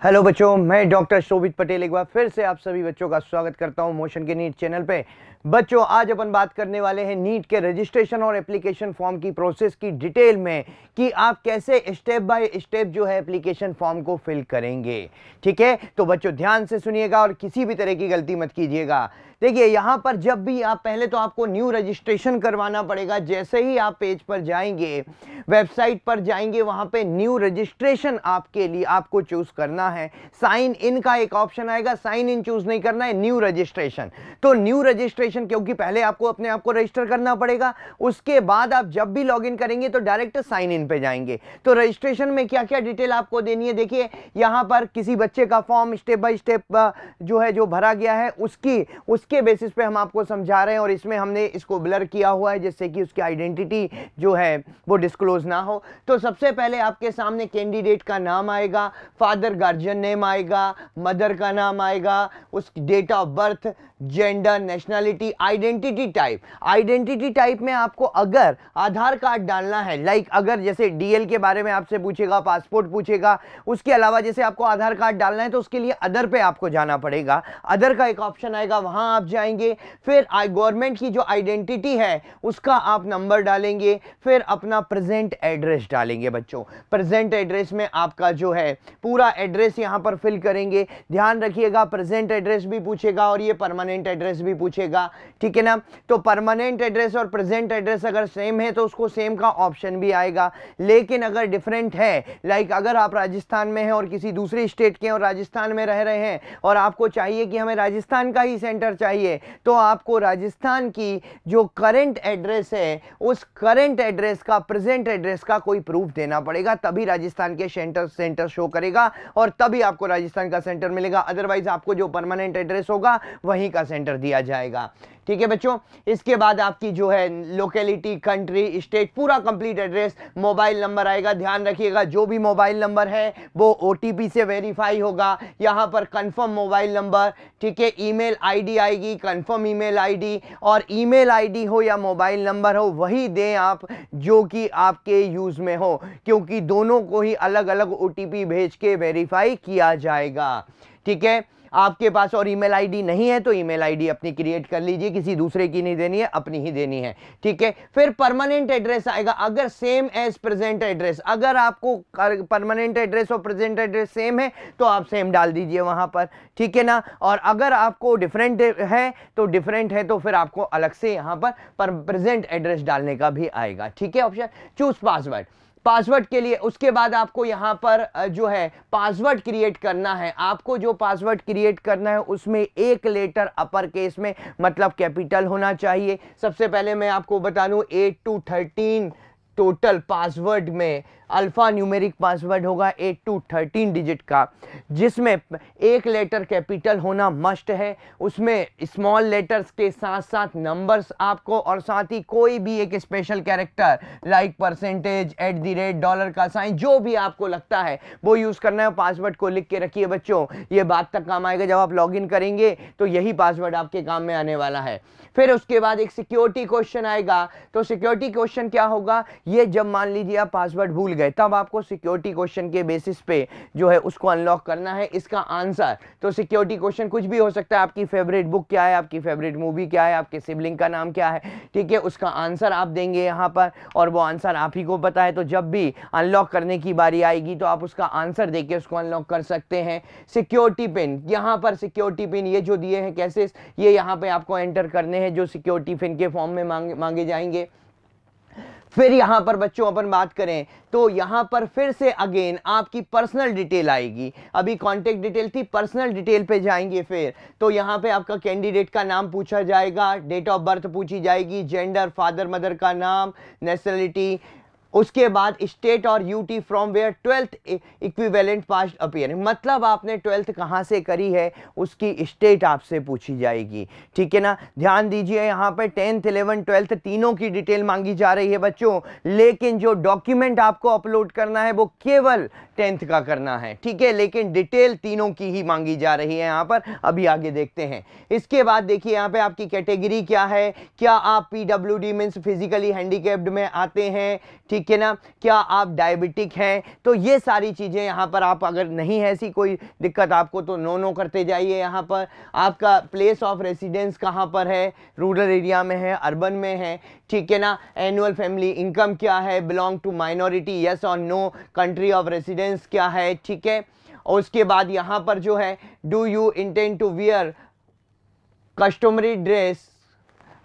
Hello बच्चों, मैं doctor शोभित पटेल एक बार फिर से आप सभी बच्चों का स्वागत करता हूं मोशन के नीट चैनल पे। बच्चों, आज अपन बात करने वाले हैं नीट के रजिस्ट्रेशन और एप्लीकेशन फॉर्म की प्रोसेस की डिटेल में कि आप कैसे स्टेप बाय स्टेप जो है एप्लीकेशन फॉर्म को फिल करेंगे। ठीक है, तो बच्चों ध्यान से सुनिएगा और किसी भी तरह की गलती मत कीजिएगा। देखिए, यहाँ पर जब भी आप पहले तो आपको न्यू रजिस्ट्रेशन करवाना पड़ेगा। जैसे ही आप पेज पर जाएंगे, वेबसाइट पर जाएंगे, वहां पे न्यू रजिस्ट्रेशन आपके लिए आपको चूज करना है। साइन इन का एक ऑप्शन आएगा, साइन इन चूज नहीं करना है, न्यू रजिस्ट्रेशन। तो न्यू रजिस्ट्रेशन, क्योंकि पहले आपको अपने आप को रजिस्टर करना पड़ेगा, उसके बाद आप जब भी लॉगिन करेंगे तो डायरेक्ट साइन इन पे जाएंगे। तो रजिस्ट्रेशन में क्या क्या डिटेल आपको देनी है, देखिए यहाँ पर किसी बच्चे का फॉर्म स्टेप बाय स्टेप जो है जो भरा गया है उसके बेसिस पे हम आपको समझा रहे हैं, और इसमें हमने इसको ब्लर किया हुआ है जिससे कि उसकी आइडेंटिटी जो है वो डिस्क्लोज ना हो। तो सबसे पहले आपके सामने कैंडिडेट का नाम आएगा, फादर गार्जियन नेम आएगा, मदर का नाम आएगा, उसकी date of birth, gender, nationality, identity type. Identity type में आपको अगर आधार कार्ड डालना है, लाइक अगर जैसे डीएल के बारे में आपसे पूछेगा, पासपोर्ट पूछेगा, उसके अलावा जैसे आपको आधार कार्ड डालना है तो उसके लिए अदर पे आपको जाना पड़ेगा। अदर का एक ऑप्शन आएगा, वहां आप जाएंगे। फिर गवर्नमेंट की जो आइडेंटिटी है उसका आप नंबर डालेंगे, फिर अपना प्रेजेंट एड्रेस डालेंगे। बच्चों, प्रेजेंट एड्रेस में आपका जो है पूरा एड्रेस यहां पर फिल करेंगे। ध्यान रखिएगा, प्रेजेंट एड्रेस भी पूछेगा और ये परमानेंट एड्रेस भी पूछेगा। ठीक है ना। तो परमानेंट एड्रेस और प्रेजेंट एड्रेस अगर सेम है तो उसको सेम का ऑप्शन भी आएगा, लेकिन अगर डिफरेंट है, लाइक अगर आप राजस्थान में हैं और किसी दूसरी स्टेट के और राजस्थान में रह रहे हैं और आपको चाहिए कि हमें राजस्थान का ही सेंटर चाहिए, तो आपको राजस्थान की जो करंट एड्रेस है उस करंट एड्रेस का, प्रेजेंट एड्रेस का कोई प्रूफ देना पड़ेगा, तभी राजस्थान के सेंटर शो करेगा और तभी आपको राजस्थान का सेंटर मिलेगा। अदरवाइज आपको जो परमानेंट एड्रेस होगा वहीं का सेंटर दिया जाएगा। ठीक है बच्चों। इसके बाद आपकी जो है लोकेलिटी, कंट्री, स्टेट, पूरा कंप्लीट एड्रेस, मोबाइल नंबर आएगा। ध्यान रखिएगा, जो भी मोबाइल नंबर है वो ओटीपी से वेरीफाई होगा। यहां पर कंफर्म मोबाइल नंबर, ठीक है, ईमेल आईडी आएगी, कंफर्म ईमेल आईडी, और ईमेल आईडी हो या मोबाइल नंबर हो वही दें आप जो कि आपके यूज में हो, क्योंकि दोनों को ही अलग अलग ओटीपी भेज के वेरीफाई किया जाएगा। ठीक है। आपके पास और ईमेल आईडी नहीं है तो ईमेल आईडी अपनी क्रिएट कर लीजिए, किसी दूसरे की नहीं देनी है, अपनी ही देनी है। ठीक है। फिर परमानेंट एड्रेस आएगा, अगर सेम एज प्रेजेंट एड्रेस, अगर आपको परमानेंट एड्रेस और प्रेजेंट एड्रेस सेम है तो आप सेम डाल दीजिए वहां पर। ठीक है ना। और अगर आपको डिफरेंट है तो डिफरेंट है तो फिर आपको अलग से यहां पर प्रेजेंट एड्रेस डालने का भी आएगा। ठीक है। ऑप्शन चूज पासवर्ड, पासवर्ड के लिए उसके बाद आपको यहां पर जो है पासवर्ड क्रिएट करना है। आपको जो पासवर्ड क्रिएट करना है उसमें एक लेटर अपर केस में, मतलब कैपिटल होना चाहिए। सबसे पहले मैं आपको बता दूं 8 to 13 टोटल पासवर्ड में अल्फा न्यूमेरिक पासवर्ड होगा 8 to 13 डिजिट का, जिसमें एक लेटर कैपिटल होना मस्ट है। उसमें स्मॉल लेटर्स के साथ साथ नंबर्स आपको, और साथ ही कोई भी एक special character like percentage, @ dollar का साइन, जो भी आपको लगता है वो यूज करना है। पासवर्ड को लिख के रखिए बच्चों, ये बात तक काम आएगा। जब आप लॉगिन करेंगे तो यही पासवर्ड आपके काम में आने वाला है। फिर उसके बाद एक सिक्योरिटी क्वेश्चन आएगा। तो सिक्योरिटी क्वेश्चन क्या होगा, ये जब मान लीजिए आप पासवर्ड भूल गए तब आपको सिक्योरिटी क्वेश्चन के बेसिस पे जो है उसको अनलॉक करना है। इसका आंसर, तो सिक्योरिटी क्वेश्चन कुछ भी हो सकता है, आपकी फेवरेट बुक क्या है, आपकी फेवरेट मूवी क्या है, आपके सिबलिंग का नाम क्या है, ठीक है, उसका आंसर आप देंगे यहाँ पर, और वो आंसर आप ही को पता है। तो जब भी अनलॉक करने की बारी आएगी तो आप उसका आंसर देके उसको अनलॉक कर सकते हैं। सिक्योरिटी पिन, यहाँ पर सिक्योरिटी पिन ये जो दिए हैं कैसे, ये यहाँ पे आपको एंटर करने हैं जो सिक्योरिटी पिन के फॉर्म में मांगे जाएंगे। फिर यहां पर बच्चों अपन बात करें तो यहां पर फिर से अगेन आपकी पर्सनल डिटेल आएगी। अभी कॉन्टेक्ट डिटेल थी, पर्सनल डिटेल पे जाएंगे। फिर तो यहां पे आपका कैंडिडेट का नाम पूछा जाएगा, डेट ऑफ बर्थ पूछी जाएगी, जेंडर, फादर मदर का नाम, नेशनलिटी, उसके बाद स्टेट और UT from where 12th equivalent passed appear, मतलब आपने 12th कहां से करी है उसकी स्टेट आपसे पूछी जाएगी। ठीक है ना। ध्यान दीजिए, यहां पे 10th 11th 12th तीनों की डिटेल मांगी जा रही है बच्चों, लेकिन जो डॉक्यूमेंट आपको अपलोड करना है वो केवल 10th का करना है। ठीक है, लेकिन डिटेल तीनों की ही मांगी जा रही है यहां पर। अभी आगे देखते हैं। इसके बाद देखिए यहां पे आपकी कैटेगरी क्या है, क्या आप पीडब्ल्यूडी मींस फिजिकली हैंडीकैप्ड में आते हैं, ठीक ठीक है ना, क्या आप डायबिटिक हैं, तो ये सारी चीज़ें यहाँ पर आप अगर नहीं है ऐसी कोई दिक्कत आपको तो नो नो करते जाइए। यहाँ पर आपका प्लेस ऑफ रेसिडेंस कहाँ पर है, रूरल एरिया में है, अर्बन में है, ठीक है ना, एनुअल फैमिली इनकम क्या है, बिलोंग टू माइनॉरिटी यस और नो, कंट्री ऑफ रेसिडेंस क्या है, ठीक है। और उसके बाद यहाँ पर जो है do you intend to wear customary dress,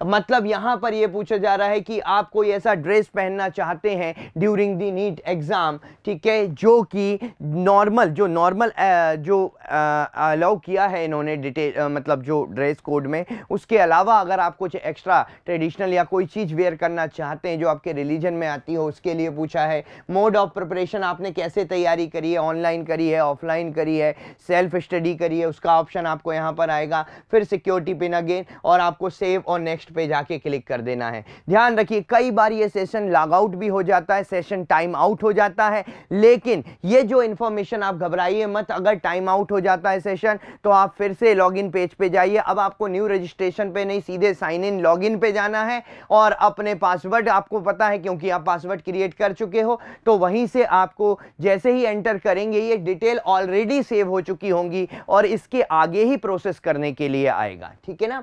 मतलब यहां पर यह पूछा जा रहा है कि आप कोई ऐसा ड्रेस पहनना चाहते हैं ड्यूरिंग दी नीट एग्जाम, ठीक है, जो कि नॉर्मल जो अलाउ किया है इन्होंने डिटेल मतलब जो ड्रेस कोड में, उसके अलावा अगर आप कुछ एक्स्ट्रा ट्रेडिशनल या कोई चीज़ वेयर करना चाहते हैं जो आपके रिलीजन में आती हो, उसके लिए पूछा है। मोड ऑफ प्रिपरेशन, आपने कैसे तैयारी करी है, ऑनलाइन करी है, ऑफलाइन करी है, सेल्फ स्टडी करी है, उसका ऑप्शन आपको यहाँ पर आएगा। फिर सिक्योरिटी पिन अगेन, और आपको सेव और नेक्स्ट पे जाके क्लिक कर देना है। ध्यान रखिए कई बार ये सेशन लॉग आउट भी हो जाता है, सेशन टाइम आउट हो जाता है, लेकिन ये जो इंफॉर्मेशन आप घबराइए मत, अगर टाइम आउट हो जाता है सेशन तो आप फिर से लॉगिन पेज पे जाइए। अब आपको न्यू रजिस्ट्रेशन पे नहीं, सीधे साइन इन लॉगिन पे जाना है और अपने पासवर्ड आपको पता है क्योंकि आप पासवर्ड क्रिएट कर चुके हो, तो वहीं से आपको जैसे ही एंटर करेंगे ये डिटेल ऑलरेडी सेव हो चुकी होंगी और इसके आगे ही प्रोसेस करने के लिए आएगा, ठीक है ना।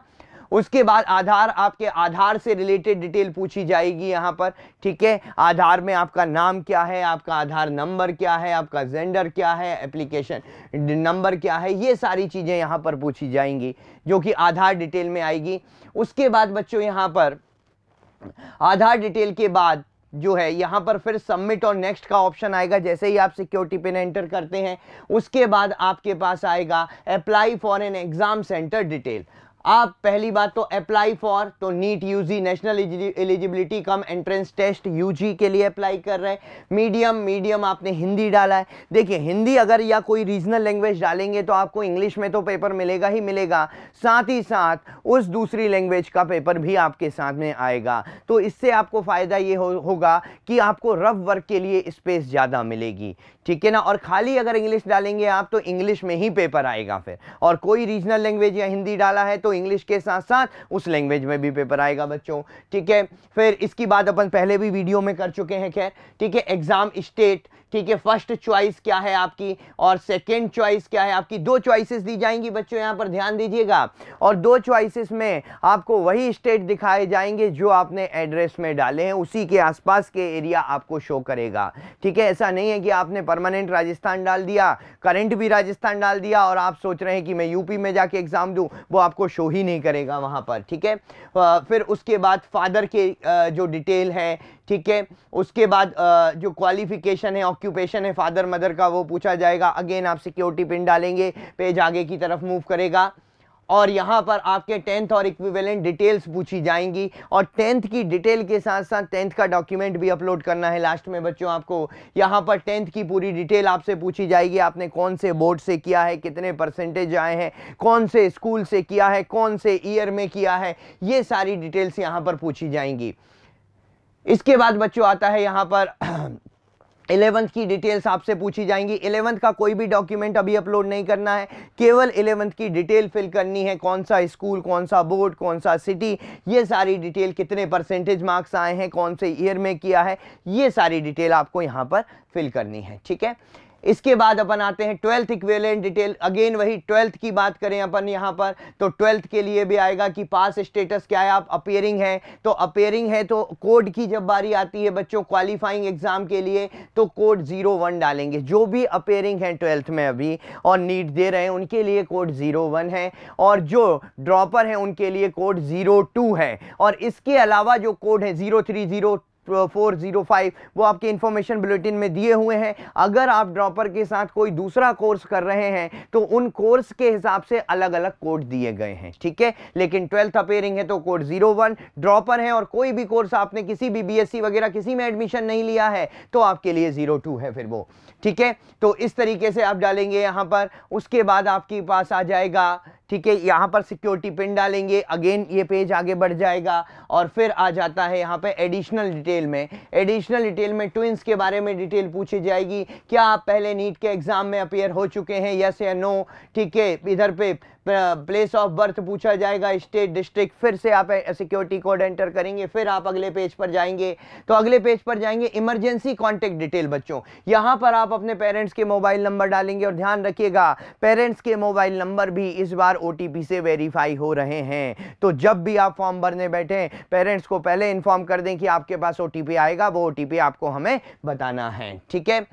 उसके बाद आधार, आपके आधार से रिलेटेड डिटेल पूछी जाएगी यहाँ पर, ठीक है। आधार में आपका नाम क्या है, आपका आधार नंबर क्या है, आपका जेंडर क्या है, एप्लीकेशन नंबर क्या है, ये सारी चीज़ें यहाँ पर पूछी जाएंगी जो कि आधार डिटेल में आएगी। उसके बाद बच्चों यहाँ पर आधार डिटेल के बाद जो है यहाँ पर फिर सबमिट और नेक्स्ट का ऑप्शन आएगा। जैसे ही आप सिक्योरिटी पिन एंटर करते हैं उसके बाद आपके पास आएगा apply for an exam centre detail. आप पहली बात तो अप्लाई फॉर, तो NEET UG national eligibility cum entrance test UG के लिए अप्लाई कर रहे हैं। मीडियम आपने हिंदी डाला है। देखिए हिंदी अगर या कोई रीजनल लैंग्वेज डालेंगे तो आपको इंग्लिश में तो पेपर मिलेगा ही मिलेगा, साथ ही साथ उस दूसरी लैंग्वेज का पेपर भी आपके साथ में आएगा। तो इससे आपको फ़ायदा ये होगा कि आपको रफ वर्क के लिए स्पेस ज़्यादा मिलेगी, ठीक है ना। और खाली अगर इंग्लिश डालेंगे आप तो इंग्लिश में ही पेपर आएगा फिर, और कोई रीजनल लैंग्वेज या हिंदी डाला है तो इंग्लिश के साथ साथ उस लैंग्वेज में भी पेपर आएगा बच्चों, ठीक है। फिर इसकी बात अपन पहले भी वीडियो में कर चुके हैं खैर, ठीक है। एग्जाम स्टेट, ठीक है, फर्स्ट चॉइस क्या है आपकी और सेकंड चॉइस क्या है आपकी, दो चॉइसेस दी जाएंगी बच्चों, यहाँ पर ध्यान दीजिएगा। और दो चॉइसेस में आपको वही स्टेट दिखाए जाएंगे जो आपने एड्रेस में डाले हैं, उसी के आसपास के एरिया आपको शो करेगा, ठीक है। ऐसा नहीं है कि आपने परमानेंट राजस्थान डाल दिया, करंट भी राजस्थान डाल दिया और आप सोच रहे हैं कि मैं यूपी में जाके एग्जाम दूं, वो आपको शो ही नहीं करेगा वहां पर, ठीक है। फिर उसके बाद फादर के जो डिटेल है, ठीक है। उसके बाद जो क्वालिफिकेशन है, ऑक्यूपेशन है फादर मदर का, वो पूछा जाएगा। अगेन आप सिक्योरिटी पिन डालेंगे, पेज आगे की तरफ मूव करेगा और यहाँ पर आपके 10th और इक्विवेलेंट डिटेल्स पूछी जाएंगी। और 10th की डिटेल के साथ साथ 10th का डॉक्यूमेंट भी अपलोड करना है लास्ट में बच्चों आपको। यहाँ पर 10th की पूरी डिटेल आपसे पूछी जाएगी, आपने कौन से बोर्ड से किया है, कितने परसेंटेज आए हैं, कौन से स्कूल से किया है, कौन से ईयर में किया है, ये सारी डिटेल्स यहाँ पर पूछी जाएंगी। इसके बाद बच्चों आता है यहाँ पर 11th की डिटेल्स आपसे पूछी जाएंगी। 11th का कोई भी डॉक्यूमेंट अभी अपलोड नहीं करना है, केवल 11th की डिटेल फिल करनी है, कौन सा स्कूल, कौन सा बोर्ड, कौन सा सिटी, ये सारी डिटेल, कितने परसेंटेज मार्क्स आए हैं, कौन से ईयर में किया है, ये सारी डिटेल आपको यहाँ पर फिल करनी है, ठीक है। इसके बाद अपन आते हैं 12th इक्विवेलेंट डिटेल। अगेन वही 12th की बात करें अपन यहाँ पर तो 12th के लिए भी आएगा कि पास स्टेटस क्या है, आप अपेयरिंग है तो अपेयरिंग है, तो कोड की जब बारी आती है बच्चों क्वालिफाइंग एग्जाम के लिए तो कोड 01 डालेंगे। जो भी अपेयरिंग है 12th में अभी और नीट दे रहे हैं उनके लिए कोड 01 है, और जो ड्रॉपर है उनके लिए कोड 02 है। और इसके अलावा जो कोड है 030 405 वो आपके इंफॉर्मेशन बुलेटिन में दिए हुए हैं। अगर आप ड्रॉपर के साथ कोई दूसरा कोर्स कर रहे हैं तो उन कोर्स के हिसाब से अलग अलग कोड दिए गए हैं, ठीक है। लेकिन 12th अपेयरिंग है तो कोड 01, ड्रॉपर है और कोई भी कोर्स आपने किसी भी बीएससी वगैरह किसी में एडमिशन नहीं लिया है तो आपके लिए 02 है फिर वो, ठीक है। तो इस तरीके से आप डालेंगे यहाँ पर। उसके बाद आपके पास आ जाएगा, ठीक है, यहाँ पर सिक्योरिटी पिन डालेंगे, अगेन ये पेज आगे बढ़ जाएगा और फिर आ जाता है यहाँ पे एडिशनल डिटेल में। एडिशनल डिटेल में ट्विंस के बारे में डिटेल पूछी जाएगी, क्या आप पहले नीट के एग्जाम में अपियर हो चुके हैं, यस या नो, ठीक है। इधर पे प्लेस ऑफ बर्थ पूछा जाएगा, स्टेट, डिस्ट्रिक्ट, फिर से आप सिक्योरिटी कोड एंटर करेंगे, फिर आप अगले पेज पर जाएंगे। तो अगले पेज पर जाएंगे इमरजेंसी कॉन्टेक्ट डिटेल बच्चों, यहां पर आप अपने पेरेंट्स के मोबाइल नंबर डालेंगे और ध्यान रखिएगा पेरेंट्स के मोबाइल नंबर भी इस बार ओटीपी से वेरीफाई हो रहे हैं। तो जब भी आप फॉर्म भरने बैठे पेरेंट्स को पहले इन्फॉर्म कर दें कि आपके पास ओटीपी आएगा, वो ओटीपी आपको हमें बताना है, ठीक है।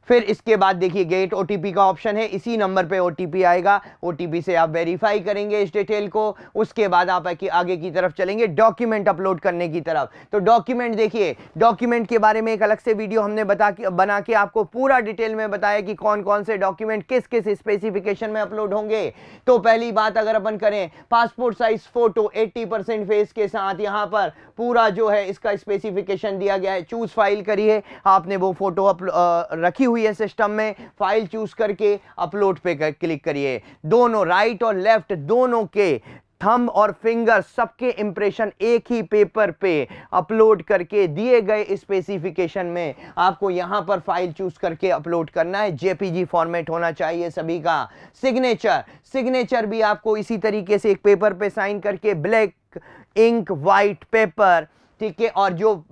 फिर इसके बाद देखिए गेट ओटीपी का ऑप्शन है, इसी नंबर पे ओटीपी आएगा, ओटीपी से आप वेरीफाई करेंगे इस डिटेल को। उसके बाद आप आगे की तरफ चलेंगे डॉक्यूमेंट अपलोड करने की तरफ। तो डॉक्यूमेंट देखिए, डॉक्यूमेंट के बारे में एक अलग से वीडियो हमने बना के आपको पूरा डिटेल में बताया कि कौन कौन से डॉक्यूमेंट किस किस स्पेसिफिकेशन में अपलोड होंगे। तो पहली बात अगर अपन करें, पासपोर्ट साइज फोटो 80% फेस के साथ, यहाँ पर पूरा जो है इसका स्पेसिफिकेशन दिया गया है। चूज फाइल करिए, आपने वो फोटो रखी हुई है सिस्टम में, फाइल चूज करके अपलोड पे क्लिक करिए। दोनों राइट और लेफ्ट दोनों के थंब और फिंगर सबके इंप्रेशन एक ही पेपर पे अपलोड करके दिए गए स्पेसिफिकेशन में आपको यहां पर फाइल चूज करके अपलोड करना है। जेपीजी फॉर्मेट होना चाहिए सभी का। सिग्नेचर भी आपको इसी तरीके से एक पेपर पे साइन करके, ब्लैक इंक वाइट पेपर, ठीक है। और जो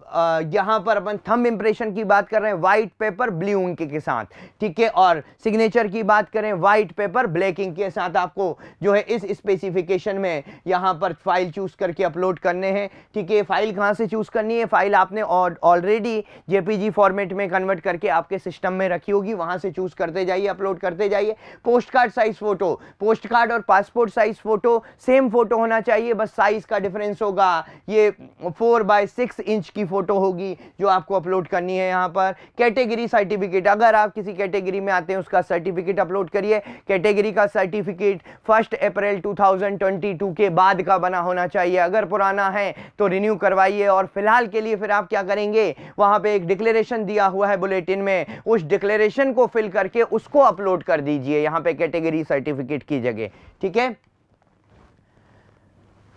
यहां पर अपन थंब इंप्रेशन की बात कर रहे हैं, व्हाइट पेपर ब्लू इंक के साथ, ठीक है। और सिग्नेचर की बात करें, व्हाइट पेपर ब्लैक इंक के साथ आपको जो है इस स्पेसिफिकेशन में यहां पर फाइल चूज करके अपलोड करने हैं, ठीक है। फाइल कहां से चूज करनी है, फाइल आपने ऑलरेडी जेपीजी फॉर्मेट में कन्वर्ट करके आपके सिस्टम में रखी होगी, वहां से चूज करते जाइए, अपलोड करते जाइए। Post card size photo, post card और passport size photo same photo होना चाहिए, बस साइज का डिफरेंस होगा। ये 4x6 इंच की फोटो होगी जो आपको अपलोड करनी है। यहाँ पर कैटेगरी सर्टिफिकेट, अगर आप किसी कैटेगरी में आते हैं उसका सर्टिफिकेट अपलोड करिए। कैटेगरी का सर्टिफिकेट 1 अप्रैल 2022 के बाद का बना होना चाहिए, अगर पुराना है तो रिन्यू करवाइए। और फिलहाल के लिए फिर आप क्या करेंगे, वहां पे एक डिक्लेरेशन दिया हुआ है बुलेटिन में, उस डिक्लेरेशन को फिल करके उसको अपलोड कर दीजिए यहाँ पे कैटेगरी सर्टिफिकेट की जगह, ठीक है।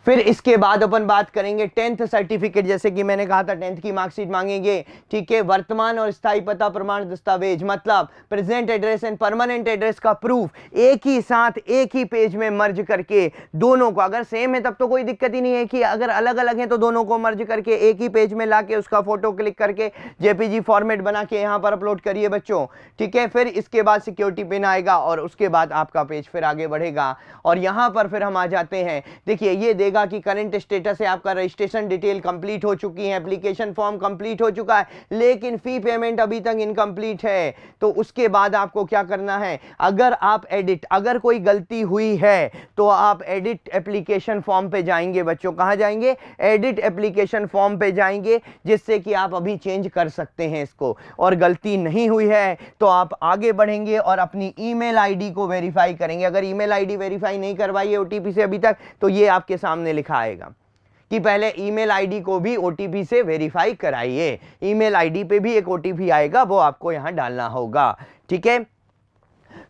फिर इसके बाद अपन बात करेंगे 10th सर्टिफिकेट, जैसे कि मैंने कहा था 10th की मार्कशीट मांगेंगे, ठीक है। वर्तमान और स्थायी पता प्रमाण दस्तावेज, मतलब present address and permanent address का प्रूफ एक ही साथ एक ही पेज में मर्ज करके दोनों को, अगर सेम है तब तो कोई दिक्कत ही नहीं है, कि अगर अलग अलग है तो दोनों को मर्ज करके एक ही पेज में लाके उसका फोटो क्लिक करके जेपीजी फॉर्मेट बना के यहाँ पर अपलोड करिए बच्चों, ठीक है। फिर इसके बाद सिक्योरिटी पिन आएगा और उसके बाद आपका पेज फिर आगे बढ़ेगा। और यहाँ पर फिर हम आ जाते हैं, देखिए ये देगा कि करंट स्टेटस है आपका, रजिस्ट्रेशन डिटेल कंप्लीट हो चुकी है, एप्लीकेशन फॉर्म कंप्लीट हो चुका है, लेकिन फी पेमेंट अभी तक इनकम्प्लीट है। तो उसके बाद आपको क्या करना है, अगर आप अगर कोई गलती हुई है तो आप एडिट एप्लीकेशन फॉर्म पे जाएंगे बच्चों। कहां जाएंगे, एडिट एप्लीकेशन फॉर्म पे जाएंगे, जिससे कि आप अभी चेंज कर सकते हैं इसको। और गलती नहीं हुई है तो आप आगे बढ़ेंगे और अपनी ईमेल आईडी को वेरीफाई करेंगे। अगर ईमेल आईडी वेरीफाई नहीं करवाई है ओटीपी से अभी तक, तो ये आपके सामने लिखा आएगा कि पहले ईमेल आईडी को भी ओटीपी से वेरीफाई कराइए। ईमेल आईडी पे भी एक ओटीपी आएगा, वो आपको यहां डालना होगा, ठीक है।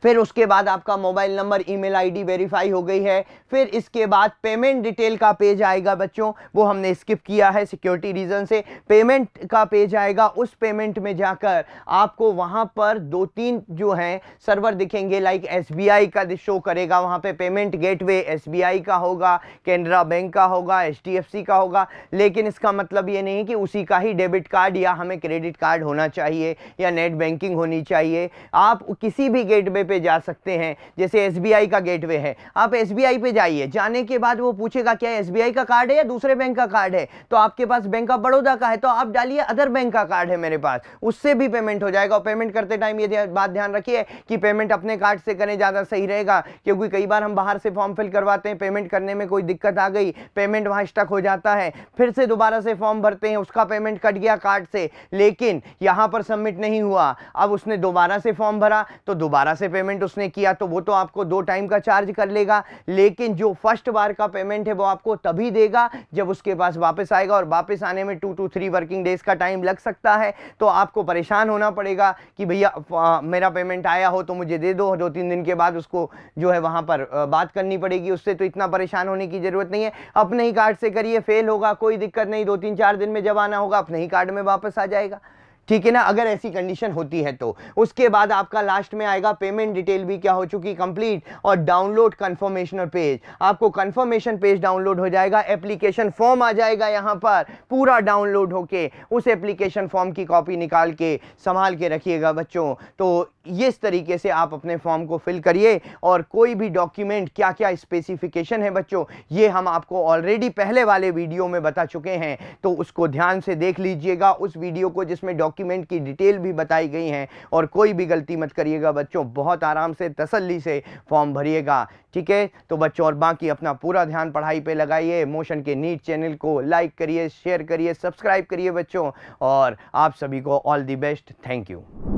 फिर उसके बाद आपका mobile number, email ID verify हो गई है। फिर इसके बाद पेमेंट डिटेल का पेज आएगा बच्चों, वो हमने स्किप किया है सिक्योरिटी रीजन से। पेमेंट का पेज आएगा, उस पेमेंट में जाकर आपको वहां पर 2-3 जो हैं सर्वर दिखेंगे, लाइक एसबीआई का शो करेगा, वहां पे पेमेंट गेटवे एसबीआई का होगा, कैनरा बैंक का होगा, एचडीएफसी का होगा। लेकिन इसका मतलब ये नहीं कि उसी का ही डेबिट कार्ड या हमें क्रेडिट कार्ड होना चाहिए या नेट बैंकिंग होनी चाहिए। आप किसी भी गेटवे पे जा सकते हैं, जैसे एसबीआई का गेटवे है, आप एसबीआई पे जाइए, जाने के बाद वो पूछेगा क्या एसबीआई का कार्ड है या दूसरे बैंक का कार्ड है, तो आपके पास बैंक ऑफ बड़ौदा का है तो आप डालिए अदर बैंक का कार्ड है मेरे पास, उससे भी पेमेंट हो जाएगा। और पेमेंट करते टाइम ये बात ध्यान रखिए कि पेमेंट अपने कार्ड से करें, ज्यादा सही रहेगा, क्योंकि कई बार हम बाहर से फॉर्म फिल करवाते हैं, पेमेंट करने में कोई दिक्कत आ गई, पेमेंट वहां स्टक हो जाता है, फिर से दोबारा से फॉर्म भरते हैं, उसका पेमेंट कट गया कार्ड से, लेकिन यहां पर सबमिट नहीं हुआ, अब उसने दोबारा से फॉर्म भरा तो दोबारा से पेमेंट उसने किया, तो वो तो आपको 2 टाइम का चार्ज कर लेगा। लेकिन जो फर्स्ट बार का पेमेंट है वो आपको तभी देगा जब उसके पास वापस आएगा, और वापस आने में 2 to 3 वर्किंग डेज का टाइम लग सकता है। तो आपको परेशान होना पड़ेगा कि भैया मेरा पेमेंट आया हो तो मुझे दे दो, 2-3 दिन के बाद उसको जो है वहां पर बात करनी पड़ेगी उससे। तो इतना परेशान होने की जरूरत नहीं है, अपने ही कार्ड से करिए, फेल होगा कोई दिक्कत नहीं, 2-3-4 दिन में जब आना होगा अपने ही कार्ड में वापस आ जाएगा, ठीक है ना। अगर ऐसी कंडीशन होती है तो उसके बाद आपका लास्ट में आएगा पेमेंट डिटेल भी क्या हो चुकी कंप्लीट, और डाउनलोड कंफर्मेशन पेज, आपको कंफर्मेशन पेज डाउनलोड हो जाएगा, एप्लीकेशन फॉर्म आ जाएगा यहां पर पूरा डाउनलोड होके, उस एप्लीकेशन फॉर्म की कॉपी निकाल के संभाल के रखिएगा बच्चों। तो इस तरीके से आप अपने फॉर्म को फिल करिए, और कोई भी डॉक्यूमेंट क्या क्या स्पेसिफिकेशन है बच्चों ये हम आपको ऑलरेडी पहले वाले वीडियो में बता चुके हैं, तो उसको ध्यान से देख लीजिएगा उस वीडियो को जिसमें डॉक्यूमेंट की डिटेल भी बताई गई है। और कोई भी गलती मत करिएगा बच्चों, बहुत आराम से तसल्ली से फॉर्म भरिएगा, ठीक है। तो बच्चों और बाकी अपना पूरा ध्यान पढ़ाई पे लगाइए, मोशन के नीट चैनल को लाइक करिए, शेयर करिए, सब्सक्राइब करिए बच्चों, और आप सभी को all the best. Thank you.